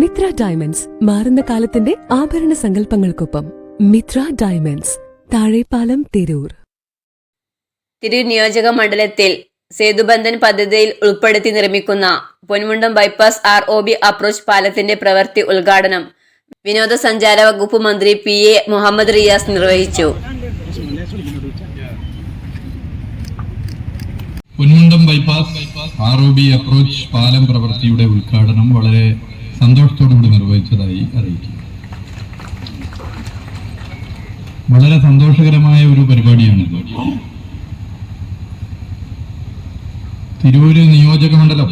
Mitra diamonds മാറുന്ന കാലത്തിന്റെ ആഭരണ സങ്കല്പങ്ങൾക്കൊപ്പം. മിത്ര ഡയമണ്ട്സ്, താഴെപ്പാലം, തിരൂർ. തിരൂർ നിയോജക മണ്ഡലത്തിൽ സേതുബന്ധൻ പദ്ധതിയിൽ ഉൾപ്പെടുത്തി നിർമ്മിക്കുന്ന പൊന്മുണ്ടം ബൈപ്പാസ് ROB അപ്രോച്ച് പാലത്തിന്റെ പ്രവൃത്തി ഉദ്ഘാടനം വിനോദസഞ്ചാര വകുപ്പ് മന്ത്രി PA മുഹമ്മദ് റിയാസ് നിർവഹിച്ചു. പൊന്മുണ്ടം ബൈപ്പാസ് ROB അപ്രോച്ച് പാലം പ്രവൃത്തിയുടെ ഉദ്ഘാടനം വളരെ സന്തോഷത്തോടുകൂടി നിർവഹിച്ചതായി അറിയിക്കുന്നു. വളരെ സന്തോഷകരമായ ഒരു പരിപാടിയാണിത്. തിരൂര് നിയോജക മണ്ഡലം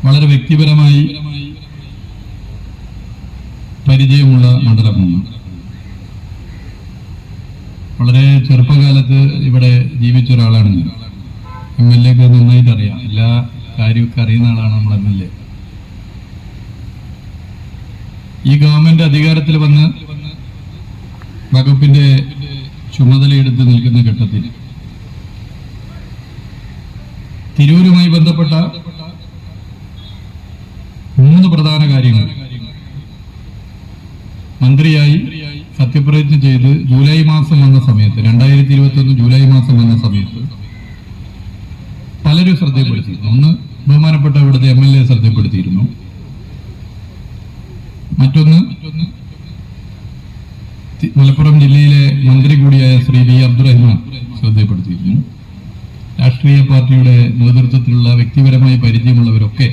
വളരെ വ്യക്തിപരമായി പരിചയമുള്ള മണ്ഡലമാണ്. വളരെ ചെറുപ്പകാലത്ത് ഇവിടെ ജീവിച്ച ഒരാളാണ് ഞാൻ. MLA ഒക്കെ നന്നായിട്ട് അറിയാം, എല്ലാ കാര്യമൊക്കെ അറിയുന്ന ആളാണ് നമ്മൾ MLA. ഈ ഗവൺമെന്റ് അധികാരത്തിൽ വന്ന് വകുപ്പിന്റെ ചുമതലയെടുത്ത് നിൽക്കുന്ന ഘട്ടത്തിൽ തിരൂരുമായി ബന്ധപ്പെട്ട 3 പ്രധാന കാര്യങ്ങൾ മന്ത്രിയായി സത്യപ്രതിജ്ഞ ചെയ്ത് ജൂലൈ മാസം വന്ന സമയത്ത് 2021 ജൂലൈ മാസം വന്ന സമയത്ത് പലരും ശ്രദ്ധപ്പെടുത്തിയിരുന്നു. ഒന്ന്, ബഹുമാനപ്പെട്ട ഇവിടുത്തെ MLA ശ്രദ്ധപ്പെടുത്തിയിരുന്നു. മറ്റൊന്ന്, മലപ്പുറം ജില്ലയിലെ മന്ത്രി കൂടിയായ ശ്രീ B. അബ്ദുറഹ്മാൻ ശ്രദ്ധപ്പെടുത്തിയിരുന്നു. രാഷ്ട്രീയ പാർട്ടിയുടെ നേതൃത്വത്തിലുള്ള വ്യക്തിപരമായി പരിചയമുള്ളവരൊക്കെ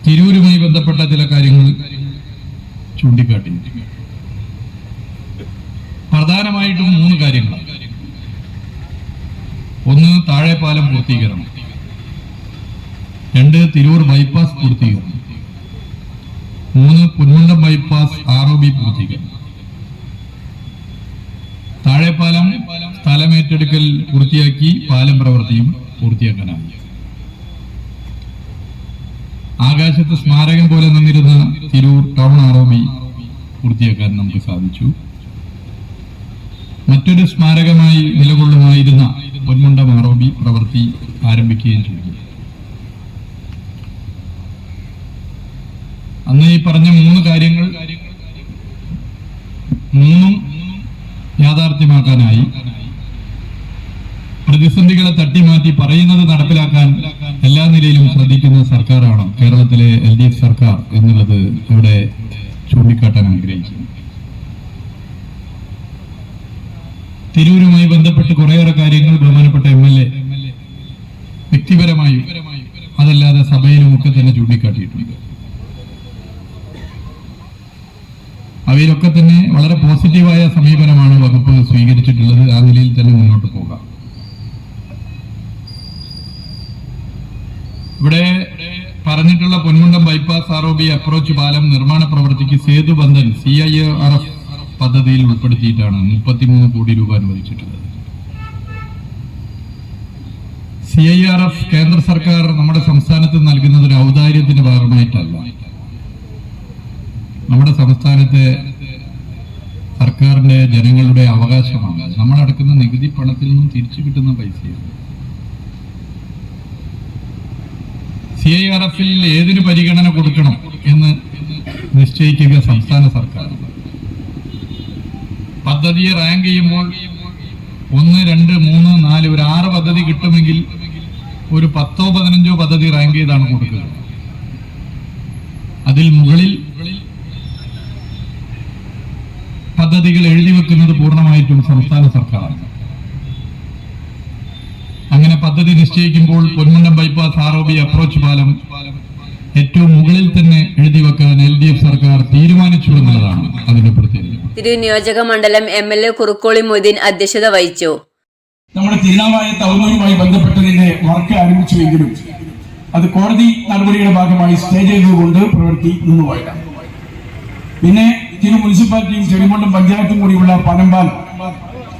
തിരൂരുമായി ബന്ധപ്പെട്ട ചില കാര്യങ്ങൾ ചൂണ്ടിക്കാട്ടി. പ്രധാനമായിട്ടും 3 കാര്യങ്ങളാണ്. ഒന്ന്, താഴെപ്പാലം പൂർത്തീകരണം. 2, തിരൂർ ബൈപ്പാസ് പൂർത്തീകരണം. 3, പൊന്മുണ്ടം ബൈപ്പാസ് ROB പൂർത്തീകരണം. താഴെപ്പാലം സ്ഥലമേറ്റെടുക്കൽ പൂർത്തിയാക്കി പാലം പ്രവൃത്തിയും പൂർത്തിയാക്കാനായി. ആകാശത്ത് സ്മാരകം പോലെ നിന്നിരുന്ന തിരൂർ ടൗൺ ROB പൂർത്തിയാക്കാൻ നമുക്ക് സാധിച്ചു. മറ്റൊരു സ്മാരകമായി നിലകൊള്ളുമായിരുന്ന പൊന്മുണ്ടം ROB പ്രവൃത്തി ആരംഭിക്കുകയും ചെയ്തു. അന്ന് ഈ പറഞ്ഞ 3 കാര്യങ്ങൾ 3 യാഥാർത്ഥ്യമാക്കാനായി പ്രതിസന്ധികളെ തട്ടിമാറ്റി പറയുന്നത് നടപ്പിലാക്കാൻ എല്ലാ നിലയിലും ശ്രദ്ധിക്കുന്ന സർക്കാരാണ് കേരളത്തിലെ LDF സർക്കാർ എന്നുള്ളത് ഇവിടെ ചൂണ്ടിക്കാട്ടാൻ ആഗ്രഹിക്കുന്നു. തിരൂരുമായി ബന്ധപ്പെട്ട് കുറേയേറെ കാര്യങ്ങൾ ബഹുമാനപ്പെട്ട MLA വ്യക്തിപരമായും അതല്ലാതെ സഭയിലുമൊക്കെ തന്നെ ചൂണ്ടിക്കാട്ടിയിട്ടുണ്ട്. അവയിലൊക്കെ തന്നെ വളരെ പോസിറ്റീവായ സമീപനമാണ് വകുപ്പ് സ്വീകരിച്ചിട്ടുള്ളത്. ആ നിലയിൽ തന്നെ മുന്നോട്ട് പോകാം. ഇവിടെ പറഞ്ഞിട്ടുള്ള പൊന്മുണ്ടം ബൈപ്പാസ് ROB അപ്രോച്ച് പാലം നിർമ്മാണ പ്രവൃത്തിക്ക് സേതുബന്ധൻ CIRF പദ്ധതിയിൽ ഉൾപ്പെടുത്തിയിട്ടാണ് 33 കോടി രൂപ അനുവദിച്ചിട്ടുള്ളത്. CIRF കേന്ദ്ര സർക്കാർ നമ്മുടെ സംസ്ഥാനത്ത് നൽകുന്നത് ഒരു ഔദാര്യത്തിന്റെ ഭാഗമായിട്ടല്ല. നമ്മുടെ സംസ്ഥാനത്തെ സർക്കാരിന്റെ ജനങ്ങളുടെ അവകാശമാണ്. നമ്മളടക്കുന്ന നികുതി പണത്തിൽ നിന്നും തിരിച്ചു കിട്ടുന്ന പൈസയാണ്. CIRF-ൽ ഏതിന് പരിഗണന കൊടുക്കണം എന്ന് നിശ്ചയിക്കുക സംസ്ഥാന സർക്കാർ. പദ്ധതിയെ റാങ്ക് ചെയ്യുമ്പോൾ 1, 2, 3, 4 ഒരു 6 പദ്ധതി കിട്ടുമെങ്കിൽ ഒരു 10 15 പദ്ധതി റാങ്ക് ചെയ്താണ് കൊടുക്കുക. അതിൽ മുകളിൽ പദ്ധതികൾ എഴുതി വെക്കുന്നത് പൂർണ്ണമായിട്ടും സംസ്ഥാന സർക്കാരാണ്. അങ്ങനെ പദ്ധതി നിശ്ചയിക്കുമ്പോൾ പൊന്മുണ്ടം ബൈപ്പാസ് ROB അപ്രോച്ച് പാലം ഏറ്റവും മുകളിൽ തന്നെ എഴുതി വെക്കാൻ LDF സർക്കാർ തീരുമാനിച്ചു എന്നുള്ളതാണ് അതിന്റെ പ്രത്യേകത. തിരൂർ നിയോജക മണ്ഡലം MLA കുറുക്കോളി മൊയ്തീൻ അധ്യക്ഷത വഹിച്ചു. നമ്മുടെ തിരുനാവായ ടൗണുമായി ബന്ധപ്പെട്ടതിന്റെ വർക്ക് ആരംഭിച്ചുവെങ്കിലും അത് കോടതി നടപടിയുടെ ഭാഗമായി സ്റ്റേ ചെയ്തുകൊണ്ട് പ്രവൃത്തി നിന്നുപോയതാണ്. പിന്നെ തിരു മുനിസിപ്പാലിറ്റിയും ചെറിമുണ്ടം പഞ്ചായത്തും കൂടിയുള്ള പനമ്പാലം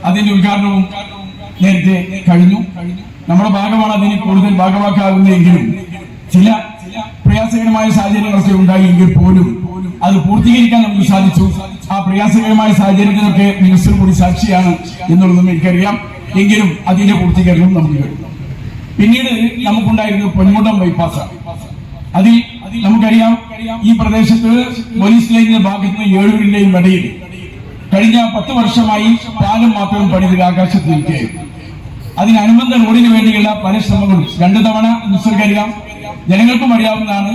അതിന്റെ ഉദ്ഘാടനവും നേരത്തെ കഴിഞ്ഞു. നമ്മുടെ ഭാഗമാണ് അതിന് കൂടുതൽ ഭാഗമാക്കാവുന്നതെങ്കിലും ചില പ്രയാസകരമായ സാഹചര്യങ്ങളൊക്കെ ഉണ്ടായെങ്കിൽ പോലും അത് പൂർത്തീകരിക്കാൻ നമുക്ക് സാധിച്ചു. ആ പ്രയാസകരമായ സാഹചര്യങ്ങളൊക്കെ മിനിസ്റ്റർ കൂടി സാക്ഷിയാണ് എന്നുള്ളതും എനിക്കറിയാം. എങ്കിലും അതിന്റെ പൂർത്തീകരണം നമുക്ക് കഴിഞ്ഞു. പിന്നീട് നമുക്കുണ്ടായിരുന്നത് പൊന്മുണ്ടം ബൈപ്പാസാണ്. അതിൽ നമുക്കറിയാം, ഈ പ്രദേശത്ത് പോലീസ് ലൈനിന്റെ ഭാഗത്ത് നിന്ന് ഏഴൂരിന്റെയും ഇടയിൽ കഴിഞ്ഞ 10 വർഷമായി പാലം മാത്രം പണിത് ആകാശത്ത് നിൽക്കുകയായിരുന്നു. അതിനനുബന്ധ റോഡിന് വേണ്ടിയുള്ള പല ശ്രമങ്ങളും 2 തവണ നിങ്ങൾക്കറിയാം, ജനങ്ങൾക്കും അറിയാവുന്നതാണ്.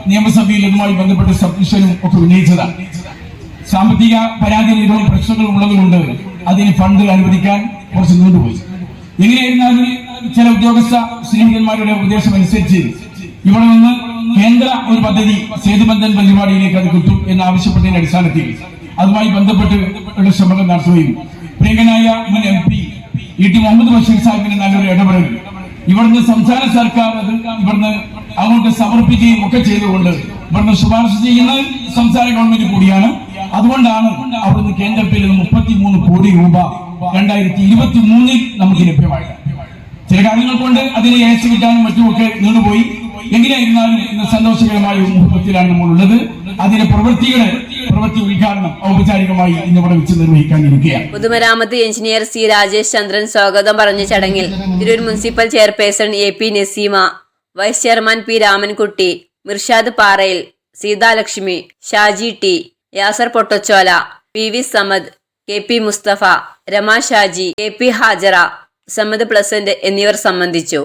നിയമസഭയിൽ ഇതുമായി ബന്ധപ്പെട്ട സബ്മിഷനും ഒക്കെ ഉന്നയിച്ചതാണ്. സാമ്പത്തിക പരാധീനതകളും പ്രശ്നങ്ങളും ഉള്ളതുകൊണ്ട് അതിന് ഫണ്ട് അനുവദിക്കാൻ കുറച്ച് നീണ്ടുപോയി. എങ്ങനെയായിരുന്നാലും ചില ഉദ്യോഗസ്ഥ സ്നേഹിതന്മാരുടെ ഉപദേശം അനുസരിച്ച് ഇവിടെ നിന്ന് കേന്ദ്ര ഒരു പദ്ധതി സേതുബന്ധൻ പരിപാടിയിലേക്ക് അത് കിട്ടും എന്നാവശ്യപ്പെട്ടതിന്റെ അടിസ്ഥാനത്തിൽ അതുമായി ബന്ധപ്പെട്ട് ശ്രമങ്ങൾ നടത്തുകയും പ്രിയങ്കനായ മുൻ MP E.T. മുഹമ്മദ് ബഷീർ സാഹിബിന്റെ നല്ലൊരു ഇടപെടൽ ഇവിടുന്ന് സംസ്ഥാന സർക്കാർ അത് ഇവിടുന്ന് അങ്ങോട്ട് സമർപ്പിക്കുകയും ഒക്കെ ചെയ്തുകൊണ്ട് ഇവിടുന്ന് ശുപാർശ ചെയ്യുന്ന സംസ്ഥാന ഗവൺമെന്റ് കൂടിയാണ്. അതുകൊണ്ടാണ് അവിടുന്ന് കേന്ദ്രത്തിൽ 33 കോടി രൂപ 2023 നമുക്ക് ലഭ്യമായത്. ചില കാര്യങ്ങൾ കൊണ്ട് അതിനെ അയച്ചു കിട്ടാനും മറ്റുമൊക്കെ നീണ്ടുപോയി. എങ്ങനെയായിരുന്നാലും ഇന്ന് സന്തോഷകരമായ ഒരു മുഹൂർത്തത്തിലാണ് നമ്മളുള്ളത്. അതിന്റെ പ്രവൃത്തി ഉദ്ഘാടനം ഔപചാരികമായി ഇന്നിവിടെ വെച്ച് നിർവഹിക്കാനിരിക്കുകയാണ്. പൊതുമരാമത്ത് എഞ്ചിനീയർ C. രാജേഷ് ചന്ദ്രൻ സ്വാഗതം പറഞ്ഞ ചടങ്ങിൽ Tirur municipal chairperson AP Naseema, vice chairman P. Ramankutty, Mirshad Parayil, Seethalakshmi, Shaji T, Yasar Pottachola, PV Samad, KP Musthafa, Rama Shaji, KP Hajara, Samad Pleasant എന്നിവർ സംബന്ധിച്ചു.